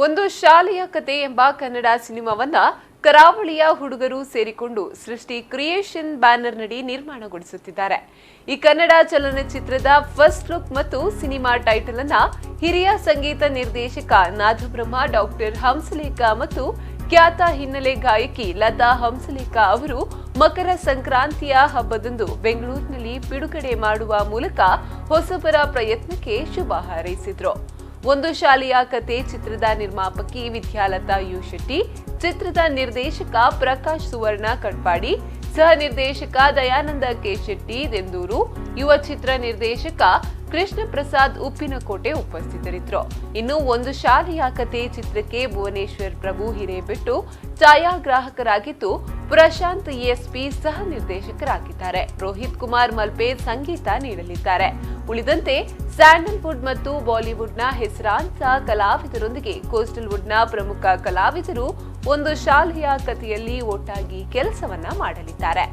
ಒಂದು ಶಾಲೆಯ ಕತೆ ಎಂಬ ಕನ್ನಡ ಸಿನಿಮಾವನ್ನ ಕರಾವಳಿಯ ಹುಡುಗರು ಸೇರಿಕೊಂಡು ಸೃಷ್ಟಿ ಕ್ರಿಯೇಷನ್ ಬ್ಯಾನರ್ನಡಿ ನಿರ್ಮಾಣಗೊಳಿಸುತ್ತಿದ್ದಾರೆ. ಈ ಕನ್ನಡ ಚಲನಚಿತ್ರದ ಫಸ್ಟ್ ಲುಕ್ ಮತ್ತು ಸಿನಿಮಾ ಟೈಟಲ್ ಅನ್ನ ಹಿರಿಯ ಸಂಗೀತ ನಿರ್ದೇಶಕ ನಾದಬ್ರಹ್ಮ ಡಾಕ್ಟರ್ ಹಂಸಲೇಖ ಮತ್ತು ಖ್ಯಾತ ಹಿನ್ನೆಲೆ ಗಾಯಕಿ ಲತಾ ಹಂಸಲೇಖ ಅವರು ಮಕರ ಸಂಕ್ರಾಂತಿಯ ಹಬ್ಬದಂದು ಬೆಂಗಳೂರಿನಲ್ಲಿ ಬಿಡುಗಡೆ ಮಾಡುವ ಮೂಲಕ ಹೊಸಬರ ಪ್ರಯತ್ನಕ್ಕೆ ಶುಭ ಹಾರೈಸಿದ್ರು. ಒಂದು ಶಾಲೆಯ ಕತೆ ಚಿತ್ರದ ನಿರ್ಮಾಪಕಿ ವಿದ್ಯಾಲತಾ ಯು ಶೆಟ್ಟಿ, ಚಿತ್ರದ ನಿರ್ದೇಶಕ ಪ್ರಕಾಶ್ ಸುವರ್ಣ ಕಟ್ಪಾಡಿ, ಸಹ ನಿರ್ದೇಶಕ ದಯಾನಂದ ಕೆ ಶೆಟ್ಟಿ ದೆಂದೂರು, ಯುವ ಚಿತ್ರ ನಿರ್ದೇಶಕ ಕೃಷ್ಣ ಪ್ರಸಾದ್ ಉಪ್ಪಿನಕೋಟೆ ಉಪಸ್ಥಿತರಿದ್ದರು. ಇನ್ನು ಒಂದು ಶಾಲೆಯ ಕತೆ ಚಿತ್ರಕ್ಕೆ ಭುವನೇಶ್ವರ್ ಪ್ರಭು ಹಿರೇಬೆಟ್ಟು ಛಾಯಾಗ್ರಾಹಕರಾಗಿದ್ದು, ಪ್ರಶಾಂತ್ ಎಸ್ಪಿ ಸಹ ನಿರ್ದೇಶಕರಾಗಿದ್ದಾರೆ. ರೋಹಿತ್ ಕುಮಾರ್ ಮಲ್ಪೆ ಸಂಗೀತ ನೀಡಲಿದ್ದಾರೆ. ಉಳಿದಂತೆ ಸ್ಯಾಂಡಲ್ವುಡ್ ಮತ್ತು ಬಾಲಿವುಡ್ನ ಹೆಸರಾಂತ ಕಲಾವಿದರೊಂದಿಗೆ ಕೋಸ್ಟಲ್ ವುಡ್ನ ಪ್ರಮುಖ ಕಲಾವಿದರು ಒಂದು ಶಾಲೆಯ ಕಥೆಯಲ್ಲಿ ಒಟ್ಟಾಗಿ ಕೆಲಸವನ್ನ ಮಾಡಲಿದ್ದಾರೆ.